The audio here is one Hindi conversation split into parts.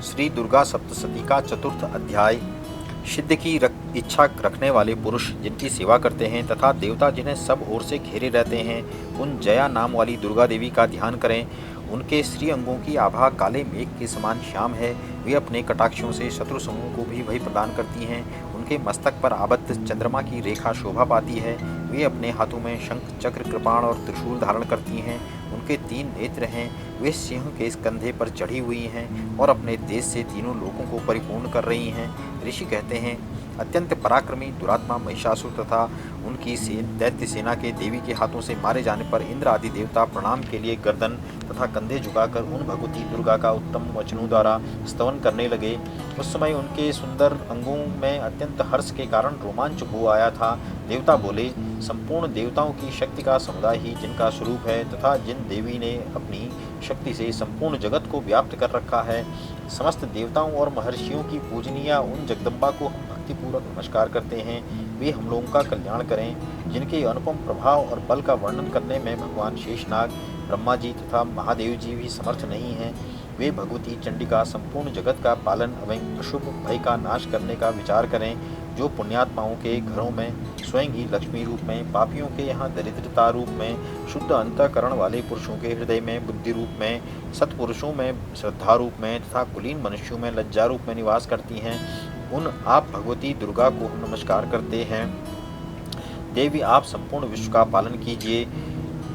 श्री दुर्गा सप्तशती का चतुर्थ अध्याय। सिद्ध की इच्छा रखने वाले पुरुष जिनकी सेवा करते हैं तथा देवता जिन्हें सब ओर से घेरे रहते हैं, उन जया नाम वाली दुर्गा देवी का ध्यान करें। उनके श्री अंगों की आभा काले मेघ के समान श्याम है। वे अपने कटाक्षों से शत्रु समूह को भी भय प्रदान करती हैं। उनके मस्तक पर आबद्ध चंद्रमा की रेखा शोभा पाती है। वे अपने हाथों में शंख, चक्र, कृपाण और त्रिशूल धारण करती हैं। उनके 3 नेत्र हैं। वे सिंह के इस कंधे पर चढ़ी हुई हैं और अपने तेज से तीनों लोकों को परिपूर्ण कर रही हैं। ऋषि कहते हैं, अत्यंत पराक्रमी दुरात्मा महिषासुर तथा उनकी दैत्य सेना के देवी के हाथों से मारे जाने पर इंद्र आदि देवता प्रणाम के लिए गर्दन तथा कंधे झुकाकर उन भगवती दुर्गा का उत्तम वचनों द्वारा स्तवन करने लगे। उस समय उनके सुंदर अंगों में अत्यंत हर्ष के कारण रोमांच हो आया था। देवता बोले, संपूर्ण देवताओं की शक्ति का समुदाय ही जिनका स्वरूप है तथा जिन देवी ने अपनी शक्ति से संपूर्ण जगत को व्याप्त कर रखा है, समस्त देवताओं और महर्षियों की पूजनीय उन जगदम्बा को हम भक्तिपूर्वक नमस्कार करते हैं। वे हम लोगों का कल्याण करें। जिनके अनुपम प्रभाव और बल का वर्णन करने में भगवान शेषनाग, ब्रह्मा जी तथा महादेव जी भी समर्थ नहीं हैं। वे भगवती चंडिका संपूर्ण जगत का पालन एवं अशुभ भय का नाश करने का विचार करें। जो पुण्यात्माओं के घरों में स्वयं ही लक्ष्मी रूप में, पापियों के यहाँ दरिद्रता रूप में, शुद्ध अंतःकरण वाले पुरुषों के हृदय में बुद्धि रूप में, सत्पुरुषों में श्रद्धा रूप में तथा कुलीन मनुष्यों में लज्जा रूप में निवास करती हैं, उन आप भगवती दुर्गा को हम नमस्कार करते हैं। देवी, आप संपूर्ण विश्व का पालन कीजिए।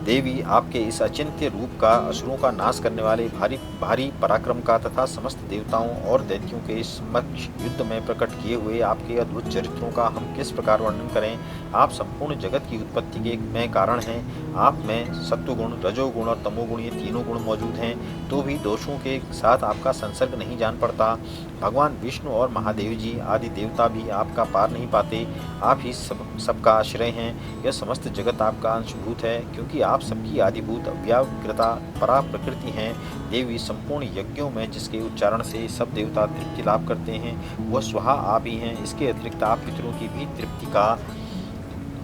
देवी, आपके इस अचिंत्य रूप का, असुरों का नाश करने वाले भारी पराक्रम का तथा समस्त देवताओं और दैत्यों के समक्ष युद्ध में प्रकट किए हुए आपके अद्भुत चरित्रों का हम किस प्रकार वर्णन करें। आप संपूर्ण जगत की उत्पत्ति के में कारण हैं। आप में सत्वगुण, रजोगुण और तमोगुण, ये तीनों गुण मौजूद हैं, तो भी दोषों के साथ आपका संसर्ग नहीं जान पड़ता। भगवान विष्णु और महादेव जी आदि देवता भी आपका पार नहीं पाते। आप ही सबका आश्रय हैं। यह समस्त जगत आपका अंशभूत है, क्योंकि आप सबकी आदिभूत अव्याकृता परा प्रकृति हैं। देवी, संपूर्ण यज्ञों में जिसके उच्चारण से सब देवता तृप्ति लाभ करते हैं, वह स्वहा आप ही हैं। इसके अतिरिक्त आप पितरों की भी तृप्ति का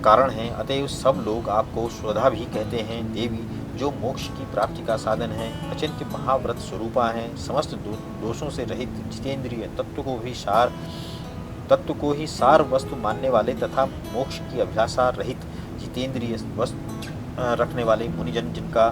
कारण हैं, अतएव सब लोग आपको स्वधा भी कहते हैं। देवी, जो मोक्ष की प्राप्ति का साधन है, अचिंत्य महाव्रत स्वरूपा हैं, समस्त दोषों से रहित, जितेंद्रिय, तत्व को ही सार वस्तु मानने वाले तथा मोक्ष की अभिलाषा रहित जितेंद्रिय वस्तु रखने वाले मुनिजन जिनका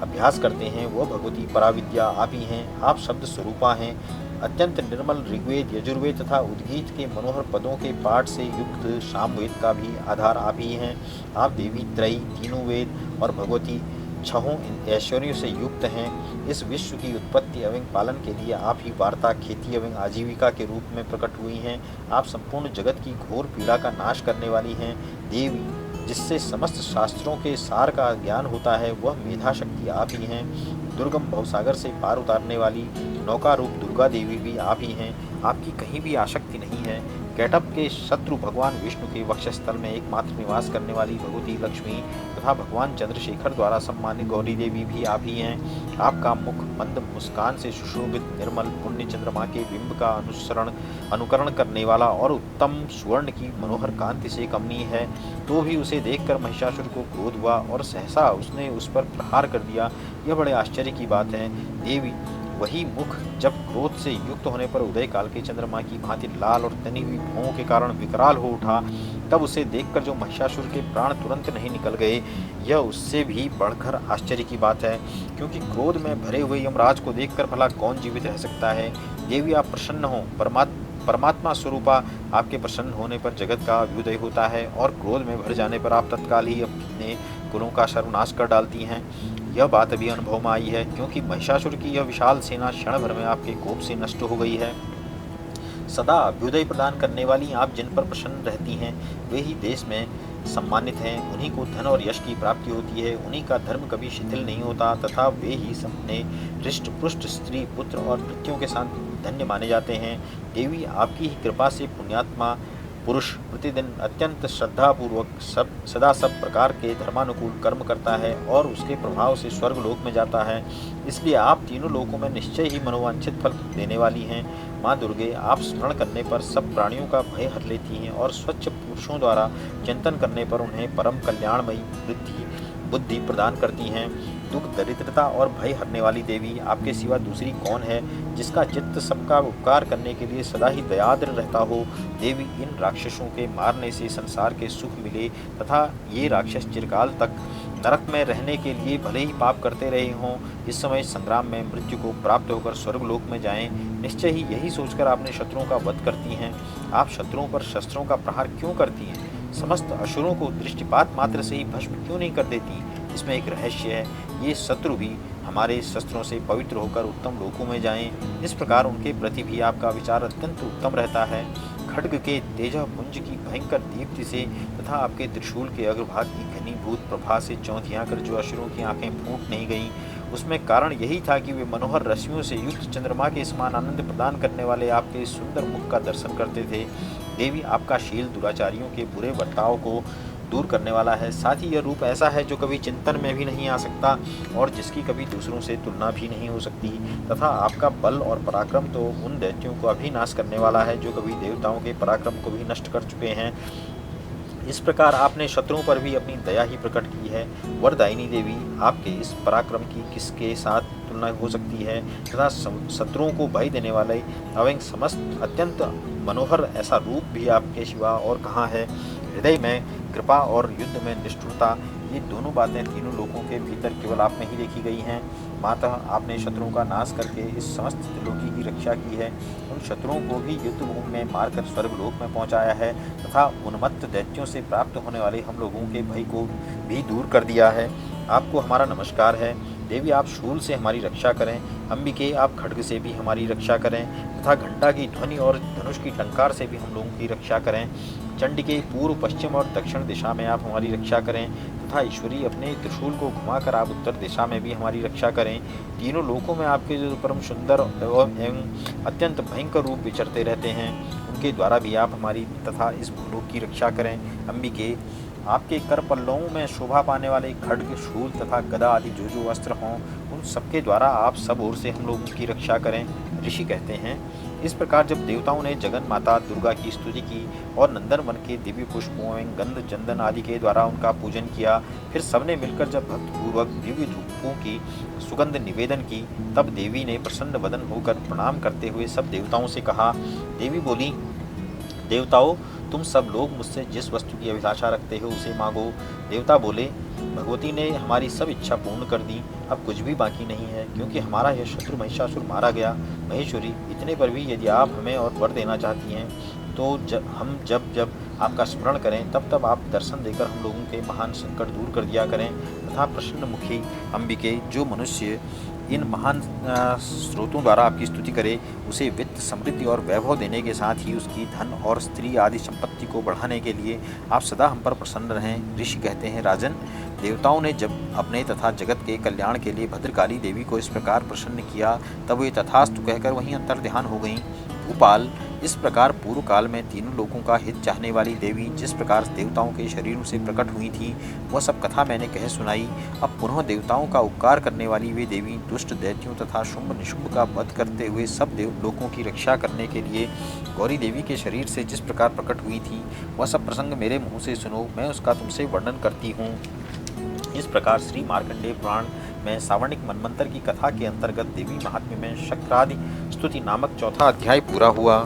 अभ्यास करते हैं, वह भगवती पराविद्या आप ही हैं। आप शब्द स्वरूपा हैं। अत्यंत निर्मल ऋग्वेद, यजुर्वेद तथा उद्गीत के मनोहर पदों के पाठ से युक्त सामवेद का भी आधार आप ही हैं। आप देवी त्रयी, तीनों वेद और भगवती छहों ऐश्वर्यों से युक्त हैं। इस विश्व की उत्पत्ति एवं पालन के लिए आप ही वार्ता, खेती एवं आजीविका के रूप में प्रकट हुई हैं। आप संपूर्ण जगत की घोर पीड़ा का नाश करने वाली हैं। देवी, जिससे समस्त शास्त्रों के सार का ज्ञान होता है, वह मेधा शक्ति आप ही हैं। दुर्गम भवसागर से पार उतारने वाली नौका रूप दुर्गा देवी भी आप ही हैं। आपकी कहीं भी आसक्ति नहीं है। कैटभ के शत्रु भगवान विष्णु के वक्षस्थल में एकमात्र निवास करने वाली भगवती लक्ष्मी तथा भगवान चंद्रशेखर द्वारा सम्मानित गौरी देवी भी आप ही हैं। आपका मुख मंद मुस्कान से सुशोभित निर्मल पुण्य चंद्रमा के बिंब का अनुकरण करने वाला और उत्तम सुवर्ण की मनोहर कांति से कमनीय है, तो भी उसे देखकर महिषासुर को क्रोध हुआ और सहसा उसने उस पर प्रहार कर दिया। यह बड़े आश्चर्य की बात है। देवी, वही मुख जब क्रोध से युक्त होने पर उदय काल के चंद्रमा की भांति लाल और तनी हुई भौं के कारण विकराल हो उठा, तब उसे देखकर जो महिषासुर के प्राण तुरंत नहीं निकल गए, यह उससे भी बढ़कर आश्चर्य की बात है, क्योंकि क्रोध में भरे हुए यमराज को देखकर भला कौन जीवित रह सकता है। देवी, आप प्रसन्न हो। परमात्मा स्वरूपा आपके प्रसन्न होने पर जगत का अभ्युदय होता है और क्रोध में भर जाने पर आप तत्काल ही अपने गुणों का सर्वनाश कर डालती हैं। यह बात अभी अनुभव में आई है, क्योंकि महिषासुर की यह विशाल सेना क्षण भर में आपके कोप से नष्ट हो गई है। सदा अभ्युदय प्रदान करने वाली आप जिन पर प्रसन्न रहती हैं, वे ही देश में सम्मानित हैं। उन्हीं को धन और यश की प्राप्ति होती है। उन्हीं का धर्म कभी शिथिल नहीं होता तथा वे ही अपने हृष्ट पुष्ट स्त्री, पुत्र और कृत्यों के साथ धन्य माने जाते हैं। देवी, आपकी ही कृपा से पुण्यात्मा पुरुष प्रतिदिन अत्यंत श्रद्धापूर्वक सदा सब प्रकार के धर्मानुकूल कर्म करता है और उसके प्रभाव से स्वर्ग लोक में जाता है। इसलिए आप तीनों लोकों में निश्चय ही मनोवांछित फल देने वाली हैं। माँ दुर्गे, आप स्मरण करने पर सब प्राणियों का भय हर लेती हैं और स्वच्छ पुरुषों द्वारा चिंतन करने पर उन्हें परम कल्याणमयी बुद्धि प्रदान करती हैं। दुख, दरिद्रता और भय हरने वाली देवी, आपके सिवा दूसरी कौन है जिसका चित्त सबका उपकार करने के लिए सदा ही दयाद्र रहता हो। देवी, इन राक्षसों के मारने से संसार के सुख मिले तथा ये राक्षस चिरकाल तक नरक में रहने के लिए भले ही पाप करते रहे हों, इस समय संग्राम में मृत्यु को प्राप्त होकर स्वर्गलोक में जाएं। निश्चय ही यही सोचकर आपने शत्रुओं का वध करती हैं। आप शत्रुओं पर शस्त्रों का प्रहार क्यों करती हैं? समस्त असुरों को दृष्टिपात मात्र से ही भस्म क्यों नहीं कर देती? इसमें एक रहस्य है। ये शत्रु भी हमारे शस्त्रों से पवित्र होकर उत्तम लोकों में जाएं। इस प्रकार उनके प्रति भी आपका विचार अत्यंत उत्तम रहता है। खड्ग के तेजपुंज की भयंकर दीप्ति से तथा आपके त्रिशूल के अग्रभाग की घनीभूत प्रभा से चौंधिया कर जो असुरों की आंखें फूट नहीं गईं, उसमें कारण यही था कि वे मनोहर रश्मियों से युक्त चंद्रमा के समान आनंद प्रदान करने वाले आपके सुंदर मुख का दर्शन करते थे। देवी, आपका शील दुराचारियों के बुरे बर्ताव को दूर करने वाला है। साथ ही यह रूप ऐसा है जो कभी चिंतन में भी नहीं आ सकता और जिसकी कभी दूसरों से तुलना भी नहीं हो सकती। तथा आपका बल और पराक्रम तो उन दैत्यों को अभी नाश करने वाला है जो कभी देवताओं के पराक्रम को भी नष्ट कर चुके हैं। इस प्रकार आपने शत्रुओं पर भी अपनी दया ही प्रकट की है। वरदायिनी देवी, आपके इस पराक्रम की किसके साथ तुलना हो सकती है तथा शत्रुओं को भय देने वाले अवयंग समस्त अत्यंत मनोहर ऐसा रूप भी आपके सिवा और कहाँ है? हृदय में कृपा और युद्ध में निष्ठुरता, ये दोनों बातें तीनों लोकों के भीतर केवल आप में ही देखी गई हैं। मातः आपने शत्रुओं का नाश करके इस समस्त त्रिलोकी की रक्षा की है। उन शत्रुओं को भी युद्ध भूमि में मारकर स्वर्गलोक में पहुंचाया है तथा उन्मत्त दैत्यों से प्राप्त होने वाले हम लोगों के भय को भी दूर कर दिया है। आपको हमारा नमस्कार है। देवी, आप शूल से हमारी रक्षा करें। अंबिके, आप खड्ग से भी हमारी रक्षा करें तथा घंटा की ध्वनि और धनुष की टंकार से भी हम लोगों की रक्षा करें। चंडिके, पूर्व, पश्चिम और दक्षिण दिशा में आप हमारी रक्षा करें तथा ईश्वरी, अपने त्रिशूल को घुमाकर आप उत्तर दिशा में भी हमारी रक्षा करें। तीनों लोकों में आपके जो परम सुंदर एवं अत्यंत भयंकर रूप विचरते रहते हैं, उनके द्वारा भी आप हमारी तथा इस भूलोक की रक्षा करें। अंबिके, आपके कर पल्लवों में शोभा पाने वाले खड्ग, शूल तथा गदा आदि जो जो अस्त्र हों, उन सबके द्वारा आप सब ओर से हम लोगों की रक्षा करें। ऋषि कहते हैं, इस प्रकार जब देवताओं ने जगन माता दुर्गा की स्तुति की और नंदन वन के दिव्य पुष्पों एवं गंध चंदन आदि के द्वारा उनका पूजन किया, फिर सबने मिलकर जब भक्तिपूर्वक दिव्य धूपों की सुगंध निवेदन की, तब देवी ने प्रसन्न वदन होकर प्रणाम करते हुए सब देवताओं से कहा। देवी बोली, देवताओं, तुम सब लोग मुझसे जिस वस्तु की अभिलाषा रखते हो उसे मांगो। देवता बोले, भगवती ने हमारी सब इच्छा पूर्ण कर दी, अब कुछ भी बाकी नहीं है, क्योंकि हमारा यह शत्रु महिषासुर मारा गया। महेश्वरी, इतने पर भी यदि आप हमें और वर देना चाहती हैं तो जब जब आपका स्मरण करें तब तब आप दर्शन देकर हम लोगों के महान संकट दूर कर दिया करें तथा प्रसन्न मुखी अंबिके, जो मनुष्य इन महान स्रोतों द्वारा आपकी स्तुति करे, उसे वित्त, समृद्धि और वैभव देने के साथ ही उसकी धन और स्त्री आदि संपत्ति को बढ़ाने के लिए आप सदा हम पर प्रसन्न रहें। ऋषि कहते हैं, राजन, देवताओं ने जब अपने तथा जगत के कल्याण के लिए भद्रकाली देवी को इस प्रकार प्रसन्न किया, तब वे तथास्तु कहकर वहीं अंतर्ध्यान हो गईं। भूपाल, इस प्रकार पूर्व काल में तीनों लोगों का हित चाहने वाली देवी जिस प्रकार देवताओं के शरीरों से प्रकट हुई थी, वह सब कथा मैंने कह सुनाई। अब पुनः देवताओं का उपकार करने वाली वे देवी दुष्ट दैत्यों तथा शुंभ निशुंभ का वध करते हुए सब लोगों की रक्षा करने के लिए गौरी देवी के शरीर से जिस प्रकार प्रकट हुई थी, वह सब प्रसंग मेरे मुँह से सुनो, मैं उसका तुमसे वर्णन करती हूँ। इस प्रकार श्री मार्कंडेय पुराण में सावर्णिक मनमंत्र की कथा के अंतर्गत देवी महात्म्य में शक्रादि स्तुति नामक चौथा अध्याय पूरा हुआ।